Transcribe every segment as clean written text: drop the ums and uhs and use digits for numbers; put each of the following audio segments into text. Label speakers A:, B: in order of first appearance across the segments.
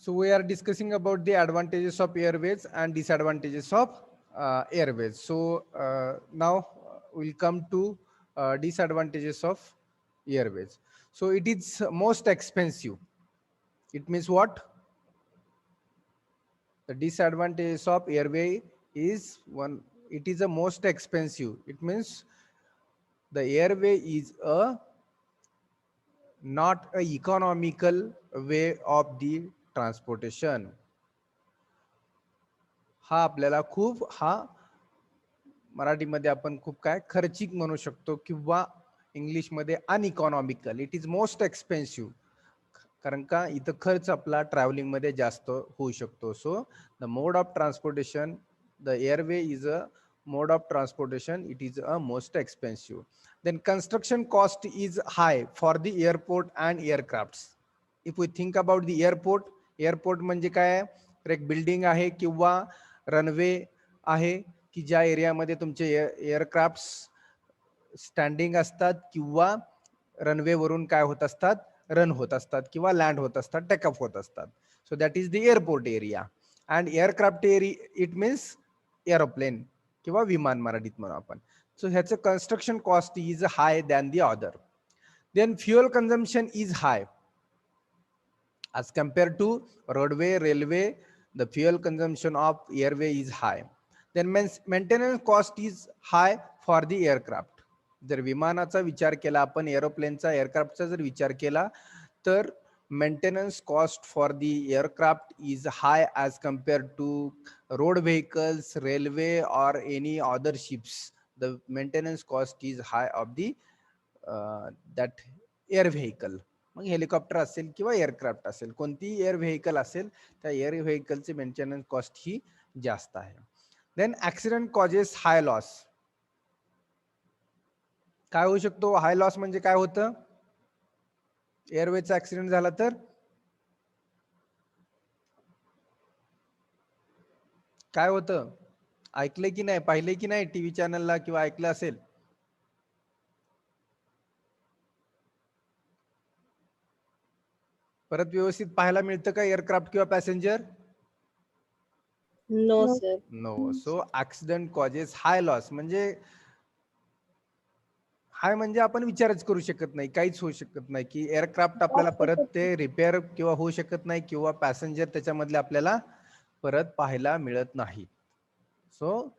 A: So we are discussing about the advantages of airways and disadvantages of airways. So now we'll come to disadvantages of airways. So it is most expensive. It means what? The disadvantages of airway is one. It is the most expensive. It means the airway is a not a economical way of the transportation. हा आपल्याला खूप मराठीमध्ये आपण खूप काय खर्चिक म्हणू शकतो किंवा इंग्लिशमध्ये uneconomical. It is most expensive. कारण का इथं खर्च आपला ट्रॅव्हलिंग मध्ये जास्त होऊ शकतो. So the mode of transportation, the airway is a mode of transportation, it is a most expensive. Then construction cost is high for the airport and aircrafts. If we think about the airport म्हणजे काय, एक building आहे किंवा runway आहे की ज्या एरियामध्ये तुमचे एअरक्राफ्ट स्टँडिंग असतात किंवा रनवे वरून काय होत असतात, रन होत असतात किंवा लँड होत असतात, टेकअप होत असतात. So that is the airport area. And aircraft area it means aeroplane किंवा विमान मराठीत म्हणू आपण. सो ह्याचं construction cost is high than the other. Then fuel consumption is high as compared to roadway, railway. The fuel consumption of airway is high. Then maintenance cost is high for the aircraft. जर विमानाचा विचार केला आपण, एरोप्लेनचा, एअरक्राफ्टचा जर विचार केला तर maintenance cost for the aircraft is high as compared to road vehicles, railway or any other ships. The maintenance cost is high of the that air vehicle. मग हेलिकॉप्टर असेल किंवा एअरक्राफ्ट असेल, कोणतीही एअर व्हेकल असेल त्या air व्हेकलची maintenance cost ही जास्त आहे. Then accident causes high loss. काय होऊ शकतो हाय लॉस म्हणजे? काय होतं, एअरवेचा ऍक्सिडेंट झाला तर काय होतं? ऐकलंय की नाही, पाहिलंय की नाही टीव्ही चॅनलला किंवा ऐकलं असेल? परत व्यवस्थित पाहायला मिळतं का एअरक्राफ्ट किंवा passenger?
B: No sir.
A: No. So accident causes high loss म्हणजे हाय म्हणजे आपण विचारच करू शकत नाही, काहीच होऊ शकत नाही की एअरक्राफ्ट आपल्याला परत ते रिपेअर किंवा होऊ शकत नाही किंवा पॅसेंजर त्याच्यामधले आपल्याला परत पाहायला मिळत नाही. So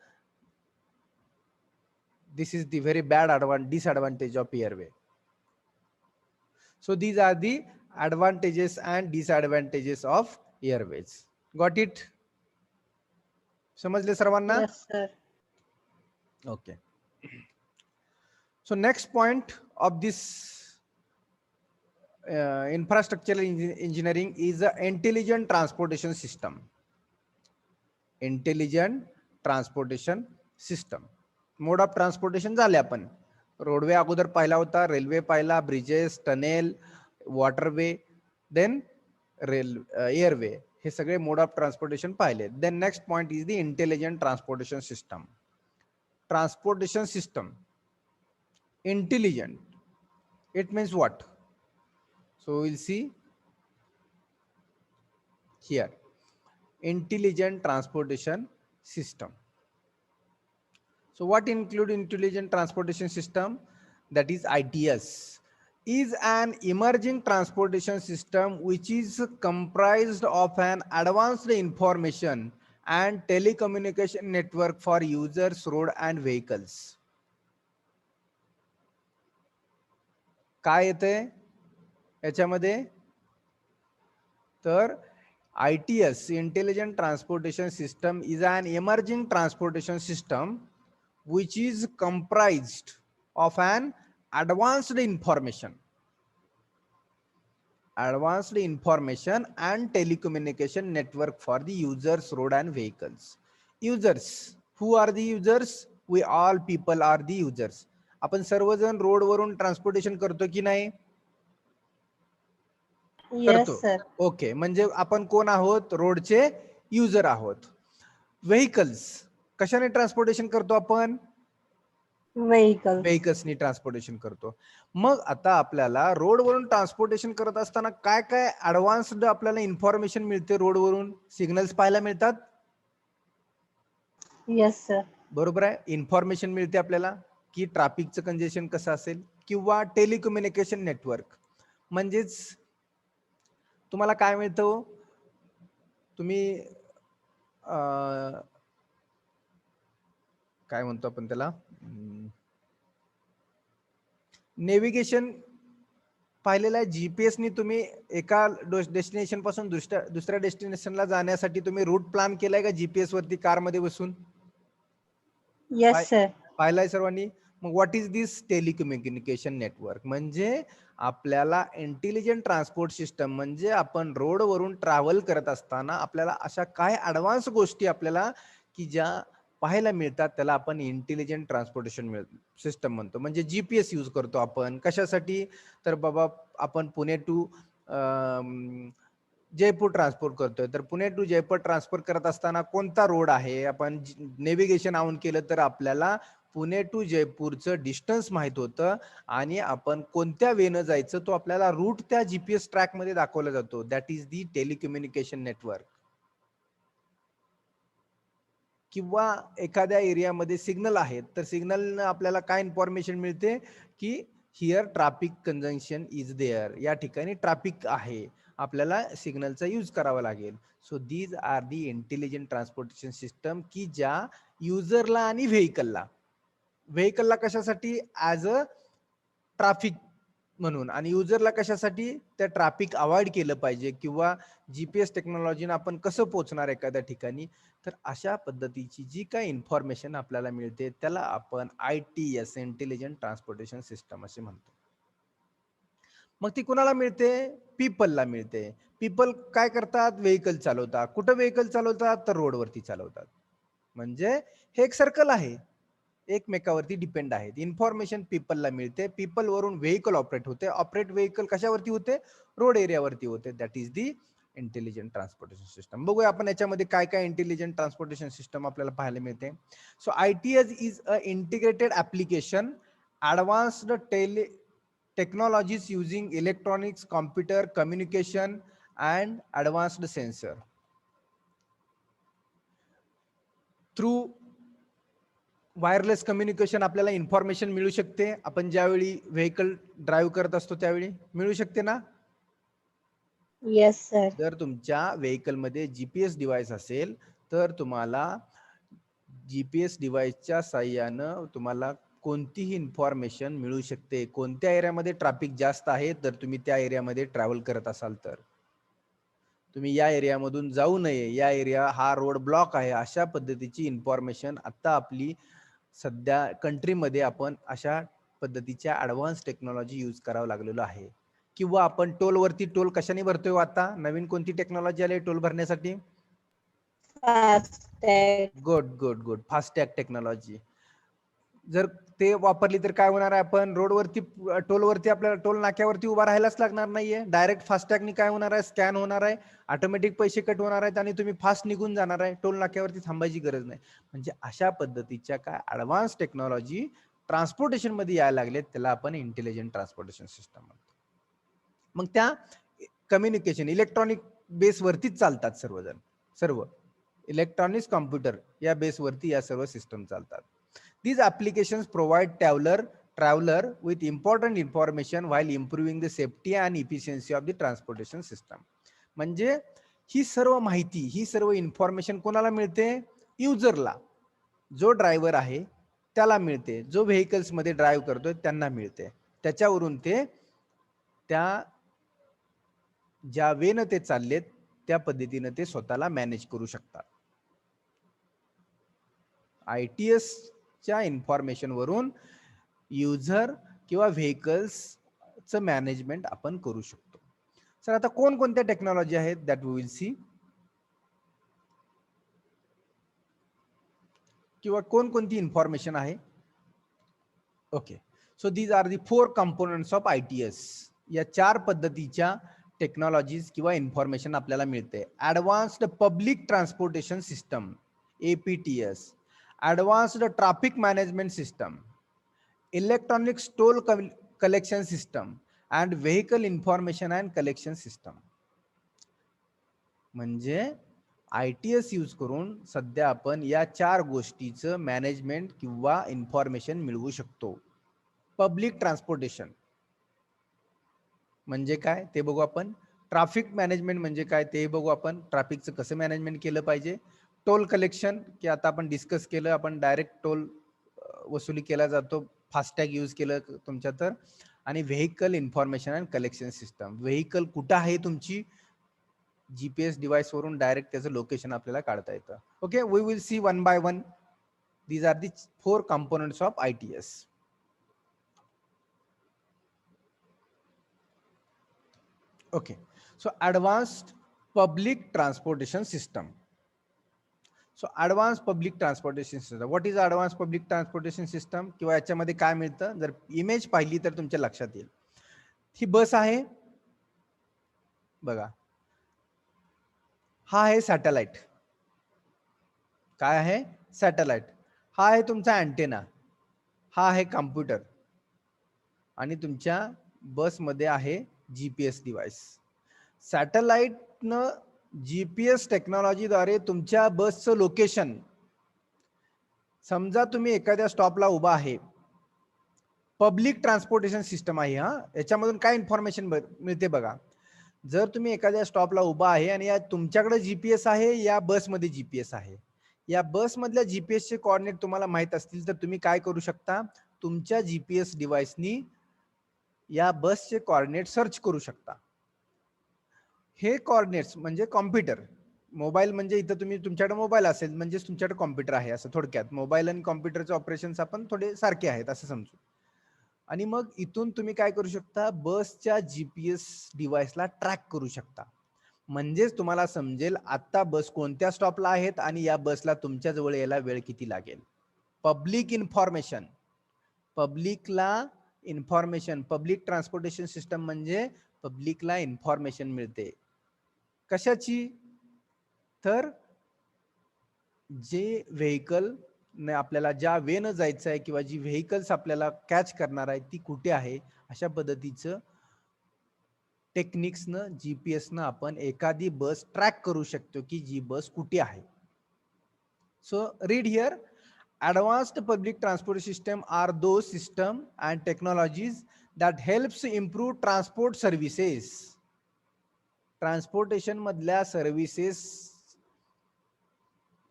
A: this is the very bad disadvantage of airway. So these are the advantages and disadvantages of airways. Got it? समजले सर्वांना?
B: Yes sir.
A: Okay. So next point of this infrastructural engineering is the intelligent transportation system. Intelligent transportation system. Mode of transportation झाले आपण. Roadway अगोदर पाहिला होता, railway पाहिला, bridges, tunnel, waterway, then airway, हे सगळे मोड ऑफ ट्रान्सपोर्टेशन पाहिले. Then next point is the intelligent transportation system. Transportation system intelligent, it means what? So we'll see here, intelligent transportation system. So what include intelligent transportation system? That is ITS is an emerging transportation system which is comprised of an advanced information and telecommunication network for users, road and vehicles. काय येते याच्यामध्ये? तर ITS, intelligent transportation system, is an emerging transportation system which is comprised of an advanced information and telecommunication network for the users, road and vehicles. Users, who are the users? We all people are the users. आपण सर्वजण road वरून transportation करतो की नाही? करतो. Okay, म्हणजे आपण कोण आहोत? रोडचे युजर आहोत. व्हेकल्स कशाने ट्रान्सपोर्टेशन करतो आपण? व्हेकल्सनी ट्रान्सपोर्टेशन करतो. मग आता आपल्याला रोडवरून ट्रान्सपोर्टेशन करत असताना काय काय ऍडव्हान्स्ड आपल्याला इन्फॉर्मेशन मिळते रोडवरून? सिग्नल्स पाहायला मिळतात.
B: Yes sir.
A: बरोबर आहे. इन्फॉर्मेशन मिळते आपल्याला की ट्रॅफिकचं कंजेशन कसं असेल, किंवा टेलिकम्युनिकेशन नेटवर्क. म्हणजेच तुम्हाला काय मिळतं, तुम्ही काय म्हणतो आपण त्याला, नेव्हिगेशन पाहिलेलं आहे. जीपीएसनी तुम्ही एका डेस्टिनेशन पासून दुसऱ्या डेस्टिनेशनला जाण्यासाठी तुम्ही रूट प्लॅन केलाय का जीपीएस वरती कारमध्ये बसून?
B: Yes sir.
A: पाहिलाय सर्वांनी. मग what is this telecommunication network? म्हणजे आपल्याला इंटेलिजंट ट्रान्सपोर्ट सिस्टम, म्हणजे आपण रोडवरून ट्रॅव्हल करत असताना आपल्याला अशा काय ऍडव्हान्स गोष्टी आपल्याला की ज्या पाहायला मिळतात, त्याला आपण इंटेलिजंट ट्रान्सपोर्टेशन सिस्टम म्हणतो. म्हणजे जीपीएस यूज करतो आपण कशासाठी? तर बाबा आपण पुणे टू जयपूर ट्रान्सपोर्ट करतोय, तर पुणे टू जयपूर ट्रान्सपोर्ट करत असताना कोणता रोड आहे, आपण नेव्हिगेशन ऑन केलं तर आपल्याला पुणे टू जयपूरचं डिस्टन्स माहित होतं, आणि आपण कोणत्या वेनं जायचं तो आपल्याला रूट त्या जीपीएस ट्रॅक मध्ये दाखवला जातो. That is the telecommunication network. किंवा एखाद्या एरियामध्ये सिग्नल आहेत, तर सिग्नल आपल्याला काय इन्फॉर्मेशन मिळते की here traffic congestion is there, या ठिकाणी ट्रॅफिक आहे, आपल्याला सिग्नलचा यूज करावा लागेल. So these are the intelligent transportation system, की ज्या युजरला आणि व्हेकलला कशासाठी? ऍज अ ट्रॅफिक म्हणून, आणि युजरला कशासाठी? त्या ट्रॅफिक अवॉइड केलं पाहिजे, किंवा जीपीएस टेक्नॉलॉजीने आपण कसं पोहोचणार एखाद्या ठिकाणी. तर अशा पद्धतीची जी काही इन्फॉर्मेशन आपल्याला मिळते त्याला आपण ITS, इंटेलिजंट ट्रान्सपोर्टेशन सिस्टम असे म्हणतो. मग ती कुणाला मिळते? पीपलला मिळते. पीपल काय करतात? व्हेकल चालवतात. कुठं व्हेकल चालवतात? तर रोडवरती चालवतात. म्हणजे हे एक सर्कल आहे, एकमेकावरती डिपेंड आहेत. इन्फॉर्मेशन पीपलला मिळते, पीपल वरून व्हेकल ऑपरेट होते, ऑपरेट व्हेकल कशावरती होते? रोड एरियावरती होते. That is the intelligent transportation system. बघूया आपण याच्यामध्ये काय काय इंटेलिजंट ट्रान्सपोर्टेशन सिस्टम आपल्याला पाहायला मिळते. So ITS is a integrated application, advanced technologies using electronics, computer, communication and advanced sensor. Through wireless communication आपल्याला इन्फॉर्मेशन मिळू शकते. आपण ज्यावेळी व्हेकल ड्राईव्ह करत असतो त्यावेळी मिळू शकते ना?
B: Yes sir.
A: जर तुमच्या व्हेकल मध्ये जीपीएस डिव्हाइस असेल तर तुम्हाला जीपीएस डिव्हाइसच्या साहाय्यानं तुम्हाला कोणतीही इन्फॉर्मेशन मिळू शकते. कोणत्या एरियामध्ये ट्रॅफिक जास्त आहे, तर तुम्ही त्या एरियामध्ये ट्रॅव्हल करत असाल तर तुम्ही या एरियामधून जाऊ नये, या एरिया हा रोड ब्लॉक आहे, अशा पद्धतीची इन्फॉर्मेशन आता आपली सध्या कंट्रीमध्ये आपण अशा पद्धतीच्या ऍडव्हान्स टेक्नॉलॉजी यूज करावं लागलेलो आहे. किंवा आपण टोलवरती टोल कशाने भरतोय? आता नवीन कोणती टेक्नॉलॉजी आली टोल भरण्यासाठी? Good good good, FASTag technology. जर ते वापरली तर काय होणार आहे? आपण रोडवरती टोलवरती आपल्याला टोल नाक्यावरती उभा राहायलाच लागणार नाहीये. डायरेक्ट फास्टॅगनी काय होणार आहे? स्कॅन होणार आहे, ऑटोमॅटिक पैसे कट होणार आहेत आणि तुम्ही फास्ट निघून जाणार आहे. टोल नाक्यावरती थांबायची गरज नाही. म्हणजे अशा पद्धतीच्या काय ऍडव्हान्स टेक्नॉलॉजी ट्रान्सपोर्टेशन मध्ये यायला लागलेत, त्याला आपण इंटेलिजंट ट्रान्सपोर्टेशन सिस्टम म्हणतो. मग त्या कम्युनिकेशन इलेक्ट्रॉनिक बेस वरतीच चालतात सर्व इलेक्ट्रॉनिक्स, कॉम्प्युटर या बेसवरती या सर्व सिस्टम चालतात. These applications provide traveler with important information while improving the safety and efficiency of the transportation system. म्हणजे ही सर्व माहिती, ही सर्व इन्फॉर्मेशन कोणाला मिळते? युजरला. जो ड्रायव्हर आहे त्याला मिळते, जो व्हेकल्स मध्ये ड्राईव्ह करतोय त्यांना मिळते. त्याच्यावरून ते त्या ज्या वेनं ते चाललेत त्या पद्धतीने ते स्वतःला मॅनेज करू शकतात. ITS च्या इन्फॉर्मेशन वरून युजर किंवा व्हेकल्सचं मॅनेजमेंट आपण करू शकतो. सर आता कोणकोणत्या टेक्नॉलॉजी आहेत दॅट वी विल सी, किंवा कोणकोणती इन्फॉर्मेशन आहे? Okay, so these are the 4 components of ITS. या 4 पद्धतीच्या टेक्नॉलॉजीज किंवा इन्फॉर्मेशन आपल्याला मिळते. Advanced public transportation system APTS, advanced traffic management system electronic toll collection system and vehicle information and collection system. म्हणजे ITS use करून सध्या आपण या 4 गोष्टीचं मॅनेजमेंट किंवा इन्फॉर्मेशन मिळवू शकतो. पब्लिक ट्रान्सपोर्टेशन म्हणजे काय ते बघू आपण. ट्रॅफिक मॅनेजमेंट म्हणजे काय ते बघू आपण. ट्रॅफिकचं कसं मॅनेजमेंट केलं पाहिजे. टोल कलेक्शन की आता आपण डिस्कस केलं, आपण डायरेक्ट टोल वसुली केला जातो, फास्टॅग यूज केलं तुमच्या तर. आणि vehicle information and collection system, vehicle कुठं आहे तुमची, GPS डिव्हाइस वरून डायरेक्ट त्याचं लोकेशन आपल्याला काढता येतं. Okay, we will see one by one. These are the 4 components of ITS. Okay, so advanced public transportation system. So advanced public transportation system. What is advanced public transportation system? किंवा याच्यामध्ये काय मिळतं, जर image पाहिली तर तुमच्या लक्षात येईल. ही बस आहे बघा, हा आहे सॅटेलाइट. काय आहे? सॅटेलाइट. हा आहे तुमचा अँटेना, हा आहे कॉम्प्युटर, आणि तुमच्या बसमध्ये आहे GPS डिव्हाइस. सॅटेलाइटनं GPS टेक्नॉलॉजीद्वारे तुमच्या बसचं लोकेशन, समजा तुम्ही एखाद्या स्टॉपला उभा आहे, पब्लिक ट्रान्सपोर्टेशन सिस्टम आहे हा, याच्यामधून काय इन्फॉर्मेशन मिळते बघा. जर तुम्ही एखाद्या स्टॉपला उभा आहे आणि या तुमच्याकडे GPS आहे, या बसमध्ये GPS आहे, या बसमधल्या GPS चे कोऑर्डिनेट तुम्हाला माहित असतील तर तुम्ही काय करू शकता, तुमच्या GPS डिव्हाइसनी या बसचे कोऑर्डिनेट सर्च करू शकता. हे कोऑर्डिनेट्स म्हणजे कॉम्प्युटर, मोबाईल म्हणजे इथं तुम्ही तुमच्याकडे मोबाईल असेल म्हणजे तुमच्याकडे कॉम्प्युटर आहे असं थोडक्यात. मोबाईल आणि कॉम्प्युटरचे ऑपरेशन्स आपण थोडे सारखे आहेत असं समजू. आणि मग इथून तुम्ही काय करू शकता, बसच्या GPS डिव्हाइसला ट्रॅक करू शकता. म्हणजेच तुम्हाला समजेल आता बस कोणत्या स्टॉपला आहेत आणि या बसला तुमच्या जवळ यायला वेळ किती लागेल. पब्लिक इन्फॉर्मेशन, पब्लिकला इन्फॉर्मेशन, पब्लिक ट्रान्सपोर्टेशन सिस्टम म्हणजे पब्लिकला इन्फॉर्मेशन मिळते. कशाची? तर जे व्हेकल आपल्याला ज्या वेनं जायचं आहे किंवा जी व्हेकल्स आपल्याला कॅच करणार आहे ती कुठे आहे, अशा पद्धतीचं टेक्निक्सनं GPSनं आपण एखादी बस ट्रॅक करू शकतो की जी बस कुठे आहे. So read here. Advanced public transport system are those system and technologies that helps improve transport services. Transportation मधल्या सर्व्हिसेस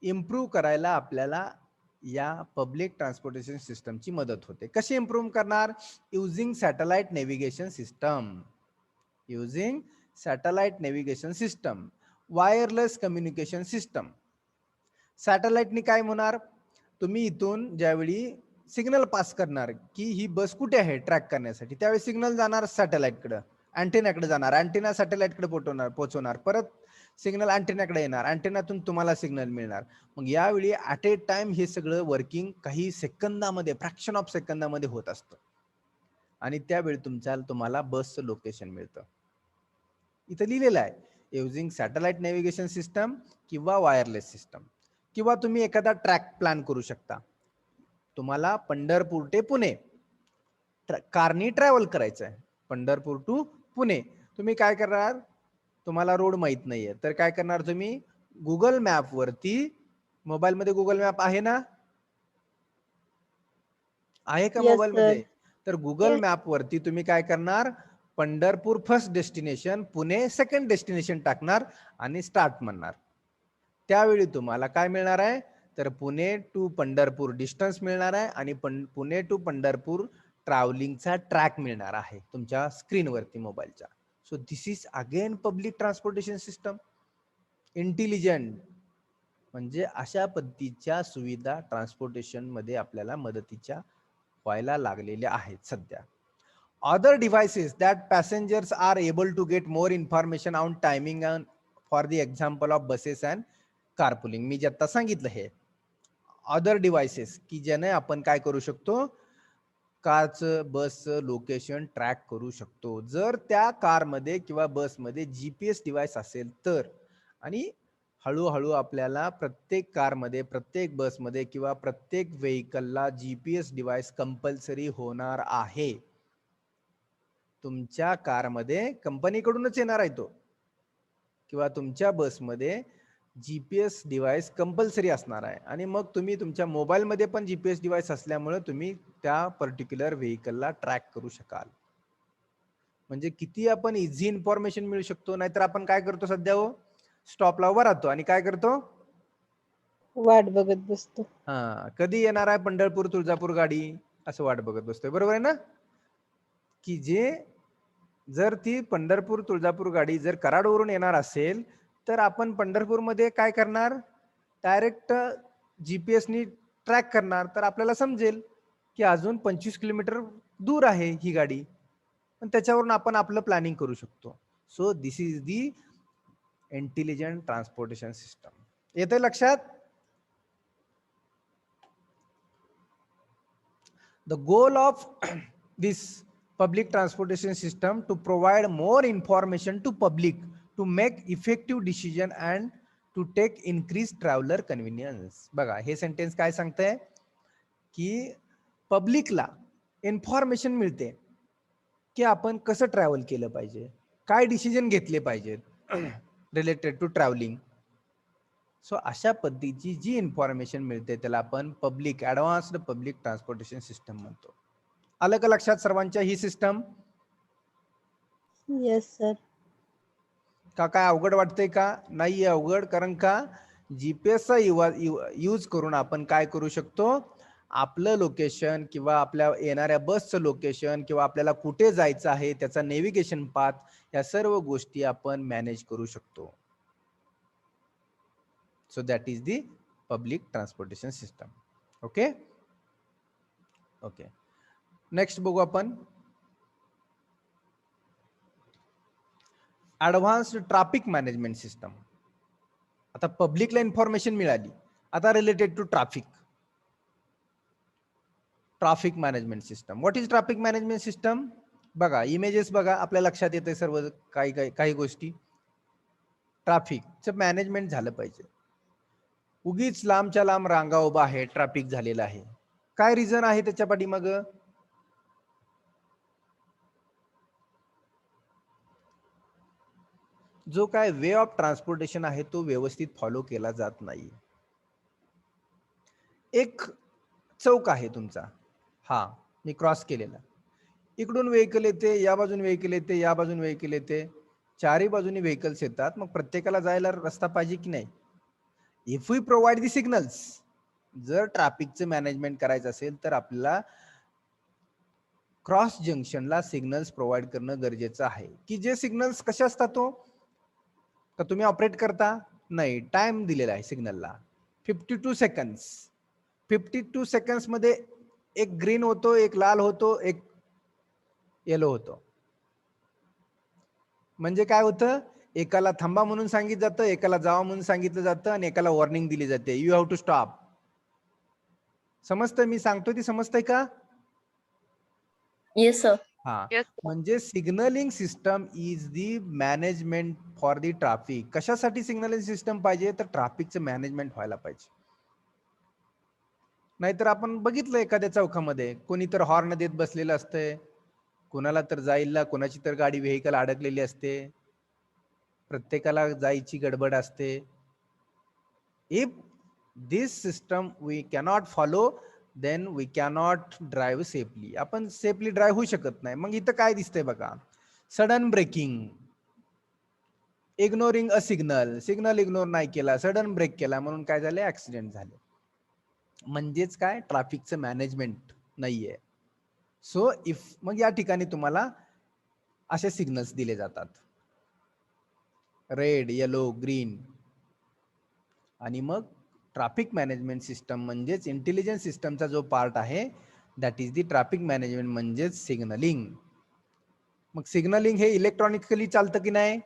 A: इम्प्रूव्ह करायला आपल्याला या पब्लिक ट्रान्सपोर्टेशन सिस्टमची मदत होते. कशी इम्प्रूव्ह करणार? Using satellite navigation system, using satellite navigation system, wireless communication system. सॅटेलाइटनी काय होणार, तुम्ही इथून ज्यावेळी सिग्नल पास करणार की ही बस कुठे आहे ट्रॅक करण्यासाठी, त्यावेळी सिग्नल जाणार सॅटेलाइटकडे, अँटेनाकडे जाणार, अँटेना सॅटेलाइटकडे पोहोचवणार, परत सिग्नल अँटेनाकडे येणार, अँटेनातून तुम्हाला सिग्नल मिळणार. मग यावेळी ऍट ए टाइम हे सगळं वर्किंग काही सेकंदामध्ये, फ्रॅक्शन ऑफ सेकंदामध्ये होत असतं आणि त्यावेळी तुम्हाला बसचं लोकेशन मिळतं. इथं लिहिलेलं आहे युझिंग सॅटेलाइट नेव्हिगेशन सिस्टम किंवा वायरलेस सिस्टम. किंवा तुम्ही एखादा ट्रॅक प्लॅन करू शकता. तुम्हाला पंढरपूर ते पुणे कारनी ट्रॅव्हल करायचं आहे, पंढरपूर टू पुणे. तुम्ही काय करणार, तुम्हाला रोड माहित नाहीये तर काय करणार, तुम्ही गुगल मॅप वरती, मोबाईल मध्ये गुगल मॅप आहे ना, आहे का
B: Yes,
A: मोबाईल
B: sir.
A: मध्ये, तर गुगल मॅप वरती तुम्ही काय करणार, Pandharpur first destination, Pune second destination टाकणार आणि स्टार्ट म्हणणार. त्यावेळी तुम्हाला काय मिळणार आहे, तर पुणे टू पंढरपूर डिस्टन्स मिळणार आहे आणि पुणे टू पंढरपूर ट्रॅव्हलिंगचा ट्रॅक मिळणार आहे तुमच्या स्क्रीनवरती मोबाईलच्या. So this is again public transportation system, intelligent. म्हणजे अशा पद्धतीच्या सुविधा ट्रान्सपोर्टेशन मध्ये आपल्याला मदतीच्या व्हायला लागलेल्या आहेत सध्या. Other devices that passengers are able to get more information on timing and for the example of buses and carpooling. मी जे आता सांगितलं हे अदर डिव्हाइसेस की ज्याने आपण काय करू शकतो, कारचं बसचं लोकेशन ट्रॅक करू शकतो. जर त्या कारमध्ये किंवा बसमध्ये GPS डिव्हाइस असेल तर. आणि हळूहळू आपल्याला प्रत्येक कारमध्ये, प्रत्येक बसमध्ये किंवा प्रत्येक व्हेकलला GPS डिव्हाइस कंपल्सरी होणार आहे. तुमच्या कारमध्ये कंपनीकडूनच येणार आहे तो, किंवा तुमच्या बसमध्ये GPS डिव्हाइस कंपल्सरी असणार आहे. आणि मग तुम्ही तुमच्या मोबाईलमध्ये पण GPS डिव्हाइस असल्यामुळे तुम्ही त्या पर्टिक्युलर व्हेकलला ट्रॅक करू शकाल. म्हणजे किती आपण इझी इन्फॉर्मेशन मिळू शकतो. नाहीतर आपण काय करतो सध्या हो, स्टॉपला उभा राहतो आणि काय करतो,
B: वाट बघत बसतो.
A: कधी येणार आहे पंढरपूर तुळजापूर गाडी असं वाट बघत बसतोय. बरोबर आहे ना? की जर ती पंढरपूर तुळजापूर गाडी जर कराडवरून येणार असेल तर आपण पंढरपूरमध्ये काय करणार, डायरेक्ट जीपीएसनी ट्रॅक करणार, तर आपल्याला समजेल की अजून 25 किलोमीटर दूर आहे ही गाडी. पण त्याच्यावरून आपण आपलं प्लॅनिंग करू शकतो. So this is the intelligent transportation system. येतंय लक्षात? The goal of this public transportation system to provide more information to public to make effective decision and to take increased traveler convenience. बघा हे sentence काय सांगतंय की पब्लिकला information मिळते की आपण कसं ट्रॅव्हल केलं पाहिजे, काय डिसिजन घेतले पाहिजेत रिलेटेड टू ट्रॅव्हलिंग. सो अशा पद्धतीची जी इन्फॉर्मेशन मिळते त्याला आपण public advanced public transportation system म्हणतो. आलं का लक्षात सर्वांच्या ही सिस्टम?
B: Yes sir.
A: का काय अवघड वाटतंय का? नाहीये अवघड, कारण का जीपीएसचा यूज करून आपण काय करू शकतो, आपलं लोकेशन किंवा आपल्या येणाऱ्या बसचं लोकेशन किंवा आपल्याला कुठे जायचं आहे त्याचा नेव्हिगेशन पाथ, या सर्व गोष्टी आपण मॅनेज करू शकतो. So that is the public transportation system. Okay. Okay. Next बघू आपण ऍडव्हान्स्ड ट्रॅफिक मॅनेजमेंट सिस्टम. आता पब्लिकला इन्फॉर्मेशन मिळाली, आता related to traffic management system. What is traffic management system? बघा इमेजेस बघा, आपल्या लक्षात येते सर्व काही गोष्टी. ट्रॅफिकचं मॅनेजमेंट झालं पाहिजे. उगीच लांबच्या लांब रांगा उभा आहे, ट्रॅफिक झालेला आहे. काय रिझन आहे त्याच्या पाठीमाग? जो काय वे ऑफ ट्रान्सपोर्टेशन आहे तो व्यवस्थित फॉलो केला जात नाही. एक चौक आहे तुमचा, हा मी क्रॉस केलेला, इकडून व्हेकल येते, या बाजून व्हेकल येते, या बाजून व्हेकल येते, चारही बाजूनी व्हेकल्स येतात, मग प्रत्येकाला जायला रस्ता पाहिजे की नाही? If we provide the signals, जर ट्रॅफिकचं मॅनेजमेंट करायचं असेल तर आपल्याला क्रॉस जंक्शनला सिग्नल्स प्रोव्हाइड करणं गरजेचं आहे. की जे सिग्नल्स कसे असतात तो का तुम्ही ऑपरेट करता? नाही, टाइम दिलेला आहे सिग्नलला 52 सेकंड्स. 52 सेकंड्स मध्ये एक ग्रीन होतो, एक लाल होतो, एक येलो होतो. म्हणजे काय होतं, एकाला थांबा म्हणून सांगितलं जातं, एकाला जावा म्हणून सांगितलं जातं आणि एकाला वॉर्निंग दिली जाते, यू हॅव टू स्टॉप. समजतंय मी सांगतोय ती? समजतंय का?
C: Yes sir.
A: हा, म्हणजे signalling system is the management for the traffic. कशासाठी सिग्नलिंग सिस्टम पाहिजे? तर ट्रॅफिकचं मॅनेजमेंट व्हायला पाहिजे. नाहीतर आपण बघितलं एखाद्या चौकामध्ये कोणी तर हॉर्न देत बसलेलं असतंय, कोणाला तर जायला, कोणाची तर गाडी व्हेकल अडकलेली असते, प्रत्येकाला जायची गडबड असते. If this system we cannot follow then we cannot drive safely. आपण सेफली ड्राईव्ह होऊ शकत नाही. मग इथं काय दिसतंय बघा, sudden braking, ignoring a signal, signal ignore नाही केला, सडन ब्रेक केला म्हणून काय झाले, ऍक्सिडेंट झाले. म्हणजेच काय, ट्रॅफिकचं मॅनेजमेंट नाहीये. सो इफ, मग या ठिकाणी तुम्हाला असे सिग्नल्स दिले जातात, रेड, येलो, ग्रीन. आणि मग ट्रॅफिक मॅनेजमेंट सिस्टम म्हणजेच इंटेलिजन्स सिस्टमचा जो पार्ट आहे that is the traffic management, म्हणजेच सिग्नलिंग. मग सिग्नलिंग हे इलेक्ट्रॉनिकली चालतं की नाही?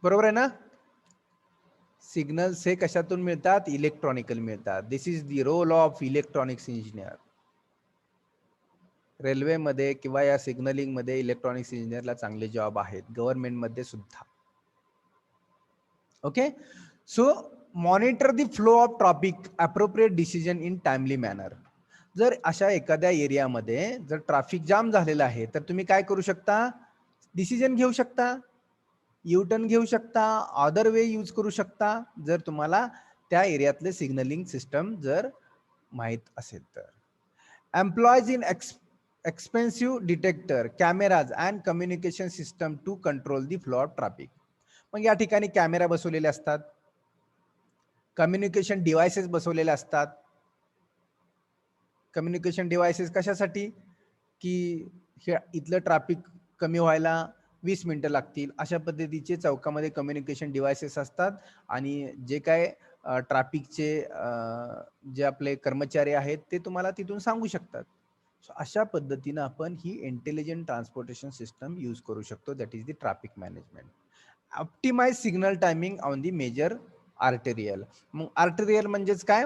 A: बरोबर आहे ना? सिग्नल्स हे कशातून मिळतात? इलेक्ट्रॉनिकल मिळतात. This is the role of electronics engineer. रेल्वेमध्ये किंवा या सिग्नलिंग मध्ये इलेक्ट्रॉनिक्स इंजिनियरला चांगले जॉब आहेत, गव्हर्नमेंटमध्ये सुद्धा. Okay, so monitor the flow of traffic, appropriate decision in timely manner. जर अशा एखाद्या एरियामध्ये जर ट्रॅफिक जाम झालेला आहे तर तुम्ही काय करू शकता, डिसिजन घेऊ शकता, यू टर्न घेऊ शकता, अदर वे यूज करू शकता, जर तुम्हाला त्या एरियातले सिग्नलिंग सिस्टम जर माहित असेल तर. Employs in expensive detector, cameras and communication system to control the flow of traffic. मग या ठिकाणी कॅमेरा बसवलेले असतात, कम्युनिकेशन डिव्हायसेस बसवलेले असतात. कम्युनिकेशन डिव्हायसेस कशासाठी, की इथलं ट्रॅफिक कमी व्हायला 20 मिनिटं लागतील अशा पद्धतीचे चौकामध्ये कम्युनिकेशन डिव्हायसेस असतात. आणि जे काय ट्रॅफिकचे जे आपले कर्मचारी आहेत ते तुम्हाला तिथून सांगू शकतात. अशा पद्धतीने आपण ही इंटेलिजंट ट्रान्सपोर्टेशन सिस्टम यूज करू शकतो, that is the traffic management. Optimise signal timing on the major arterial. मग आर्टेरियल म्हणजेच काय,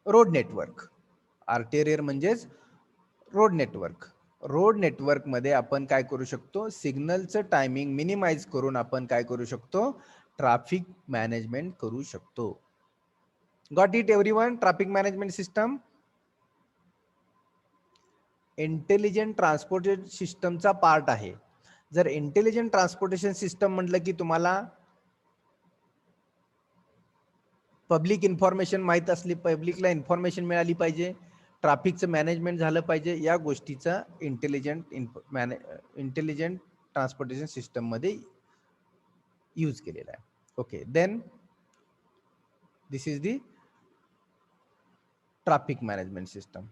A: रोड नेटवर्क. आर्टेरियल म्हणजेच रोड नेटवर्क. रोड नेटवर्क मध्ये आपण काय करू शकतो, सिग्नलचं टायमिंग मिनिमाइज करून आपण काय करू शकतो, ट्रॅफिक मॅनेजमेंट करू शकतो. Got it everyone? Traffic management system intelligent transportation सिस्टमचा पार्ट आहे. जर इंटेलिजंट ट्रान्सपोर्टेशन सिस्टम म्हटलं की तुम्हाला पब्लिक इन्फॉर्मेशन माहित असली, पब्लिकला इन्फॉर्मेशन मिळाली पाहिजे, ट्रॅफिकचं मॅनेजमेंट झालं पाहिजे, या गोष्टीचा इंटेलिजंट ट्रान्सपोर्टेशन सिस्टम मध्ये यूज केलेला आहे. Okay, then this is the traffic management system.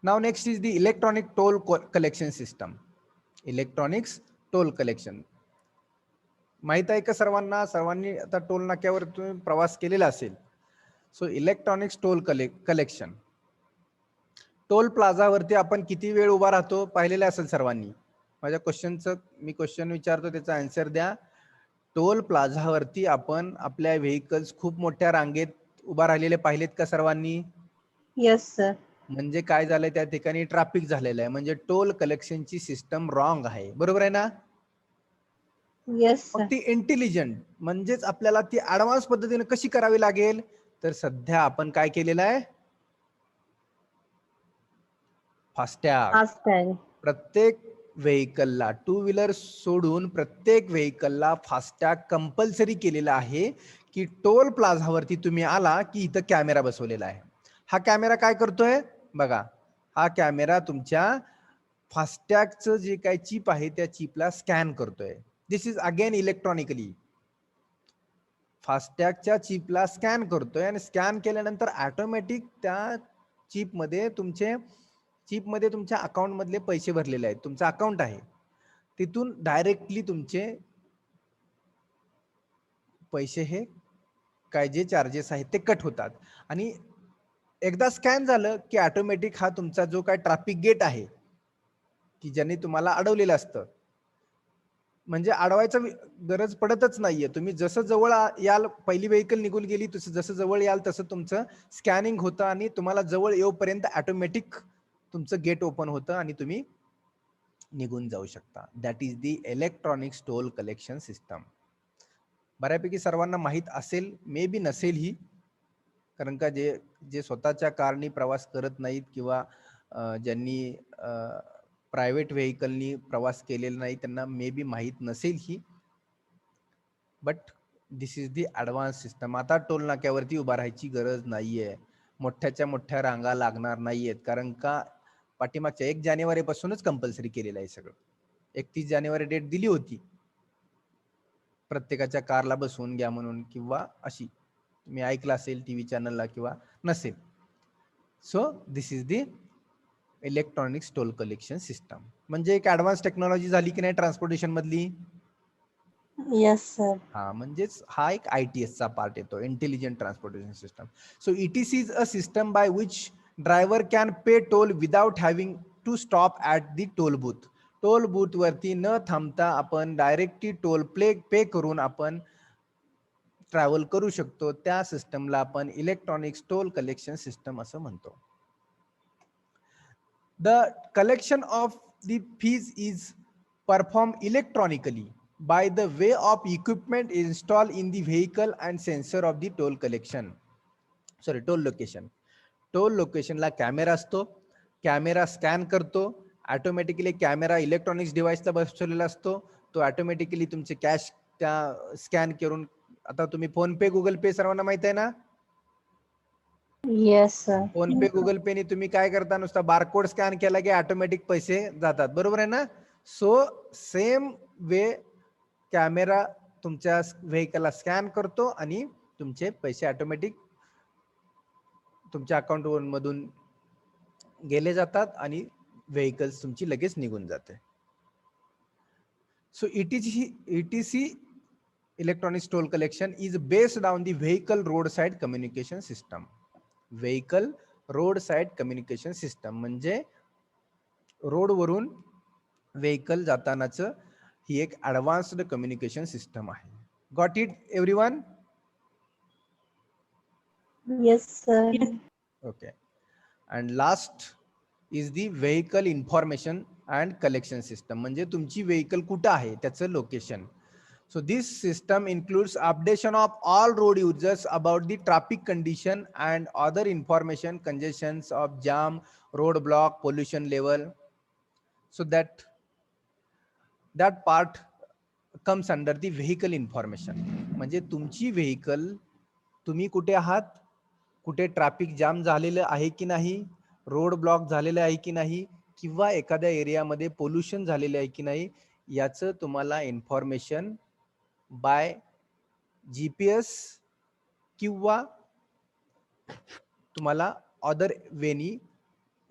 A: Now next is the electronic toll collection system. Electronics toll collection माहित आहे का सर्वांना? सर्वांनी आता टोल नाक्यावर तुम्ही प्रवास केलेला असेल. So electronics toll collection. Toll प्लाझावरती आपण किती वेळ उभा राहतो पाहिलेलं असेल सर्वांनी. माझ्या क्वेश्चनचं मी क्वेश्चन विचारतो, त्याचा आन्सर द्या. टोल प्लाझावरती आपण आपल्या व्हेकल्स खूप मोठ्या रांगेत उभा राहिलेले पाहिलेत का सर्वांनी?
B: Yes sir.
A: म्हणजे काय झालंय, त्या ठिकाणी ट्रॅफिक झालेलं आहे, म्हणजे टोल कलेक्शनची सिस्टम रॉंग आहे. बरोबर आहे ना?
B: यस
A: मग
B: सर.
A: ती इंटेलिजंट म्हणजेच आपल्याला ती ऍडव्हान्स पद्धतीने कशी करावी लागेल, तर सध्या आपण काय केलेलं आहे, फास्टॅग.
B: फास्टॅग.
A: प्रत्येक व्हेकलला, टू व्हीलर सोडून प्रत्येक व्हेकलला फास्टॅग कंपल्सरी केलेला आहे. की टोल प्लाझावरती तुम्ही आला की इथं कॅमेरा बसवलेला आहे. हा कॅमेरा काय करतोय बघा, हा कॅमेरा तुमच्या फास्टॅगचं जे काही चिप आहे त्या चिपला स्कॅन करतोय. दिस इज अगेन इलेक्ट्रॉनिकली. फास्टॅगच्या चिपला स्कॅन करतोय आणि स्कॅन केल्यानंतर ऑटोमॅटिक त्या चिपमध्ये तुमच्या अकाउंट मधले पैसे भरलेले आहेत, तुमचं अकाउंट आहे, तिथून डायरेक्टली तुमचे पैसे हे काय जे चार्जेस आहेत ते कट होतात. आणि एकदा स्कॅन झालं की ऑटोमॅटिक हा तुमचा जो काय ट्रॅफिक गेट आहे की ज्यांनी तुम्हाला अडवलेलं असतं, म्हणजे अडवायचं गरज पडतच नाहीये. तुम्ही जसं जवळ याल, पहिली व्हेकल निघून गेली, जसं जवळ याल तसं तुमचं स्कॅनिंग होतं आणि तुम्हाला जवळ येऊपर्यंत ऑटोमॅटिक तुमचं गेट ओपन होतं आणि तुम्ही निघून जाऊ शकता. That is the electronics toll collection system. बऱ्यापैकी सर्वांना माहित असेल, मे बी नसेल ही, कारण का जे स्वतःच्या कारनी प्रवास करत नाहीत किंवा ज्यांनी प्रायव्हेट व्हेकलनी प्रवास केलेला नाही त्यांना मे बी माहित नसेल ही. But this is the advance system. आता टोल नाक्यावरती उभा राहायची गरज नाहीये, मोठ्याच्या मोठ्या रांगा लागणार नाहीयेत, कारण का पाठीमागच्या 1 जानेवारी पासूनच कंपल्सरी केलेलं आहे सगळं. 31 जानेवारी डेट दिली होती प्रत्येकाच्या कारला बसवून घ्या म्हणून, किंवा अशी तुम्ही ऐकलं असेल टीव्ही चॅनलला किंवा नसेल. So this is the electronics toll collection system. म्हणजे एक ऍडव्हान्स टेक्नॉलॉजी झाली की नाही ट्रान्सपोर्टेशन मधली.
B: Yes sir.
A: हा, म्हणजेच हा एक ITS चा पार्ट येतो, intelligent transportation system. So ETC is a system by which driver can pay toll without having to stop at the toll booth. Toll booth वरती न थांबता आपण डायरेक्टली टोल पे करून आपण ट्रॅव्हल करू शकतो. त्या सिस्टमला आपण इलेक्ट्रॉनिक्स टोल कलेक्शन सिस्टम असं म्हणतो. The collection of the fees is performed electronically. by the way of equipment installed in the vehicle and sensor of the toll collection. Sorry, toll location. Toll लोकेशनला camera असतो, camera scan करतो, automatically camera electronics डिव्हाइसला बसवलेला असतो, तो automatically तुमचे cash त्या scan करून, आता तुम्ही फोन पे गुगल पे सर्वांना माहित आहे ना,
B: Yes, sir.
A: फोन पे गुगल पेने तुम्ही काय करता, नुसता बारकोड स्कॅन केला की ऑटोमॅटिक पैसे जातात, बरोबर आहे ना. सो सेम वे कॅमेरा तुमच्या व्हेकलला स्कॅन करतो आणि तुमचे पैसे ऑटोमॅटिक तुमच्या अकाउंट मधून गेले जातात आणि व्हेकल्स तुमची लगेच निघून जाते. So ETC electronic toll collection is based on the vehicle road side communication system. Vehicle road side communication system म्हणजे रोडवरून व्हेकल जातानाच ही एक ऍडव्हान्स्ड कम्युनिकेशन सिस्टम आहे. Got it everyone?
B: Yes, sir.
A: Okay. And last is the vehicle information and collection system. म्हणजे तुमची vehicle कुठं आहे त्याचं location. So this system includes updation of all road users about the traffic condition and other information, congestions of jam, road block, pollution level. So that part comes under the vehicle information. म्हणजे तुमची vehicle, तुम्ही कुठे आहात, कुठे traffic jam झालेलं आहे की नाही, रोड ब्लॉक झालेलं आहे की नाही, किंवा एखाद्या एरियामध्ये पोल्युशन झालेलं आहे की नाही, याचं तुम्हाला इन्फॉर्मेशन बाय GPS किंवा तुम्हाला अदर वेनी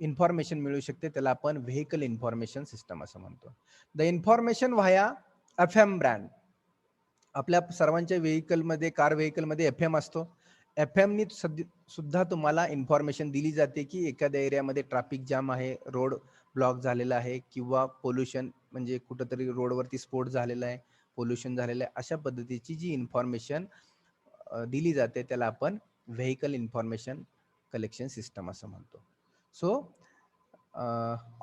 A: इन्फॉर्मेशन मिळू शकते. त्याला आपण व्हेकल इन्फॉर्मेशन सिस्टम असं म्हणतो. The information via FM brand. आपल्या सर्वांच्या व्हेकलमध्ये, कार व्हेकलमध्ये FM असतो. FM नी सुद्धा तुम्हाला इन्फॉर्मेशन दिली जाते की एखाद्या एरियामध्ये ट्रॅफिक जाम आहे, रोड ब्लॉक झालेला आहे, किंवा पोल्युशन म्हणजे कुठंतरी रोडवरती स्फोट झालेला आहे, पोल्युशन झालेलं आहे, अशा पद्धतीची जी इन्फॉर्मेशन दिली जाते त्याला आपण व्हेकल इन्फॉर्मेशन कलेक्शन सिस्टम असं म्हणतो. So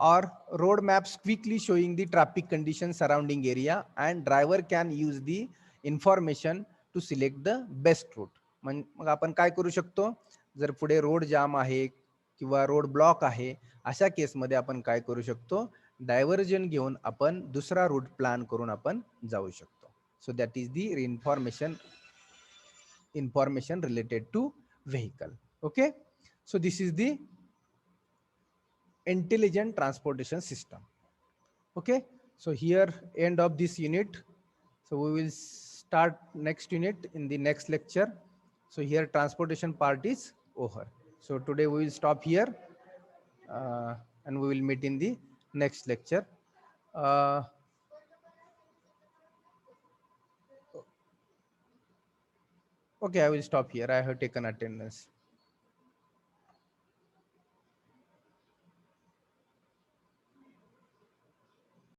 A: or road maps quickly showing the traffic conditions surrounding area and driver can use the information to select the best route. मग आपण काय करू शकतो, जर पुढे रोड जाम आहे किंवा रोड ब्लॉक आहे, अशा केसमध्ये आपण काय करू शकतो, डायव्हर्जन घेऊन आपण दुसरा रूट प्लॅन करून आपण जाऊ शकतो. So that is the information related to vehicle. Okay, so this is the intelligent transportation system. Okay, so here end of this unit. So we will start next unit in the next lecture. So here transportation part is over. So today we will stop here and we will meet in the next lecture. Okay, I will stop here. I have taken attendance.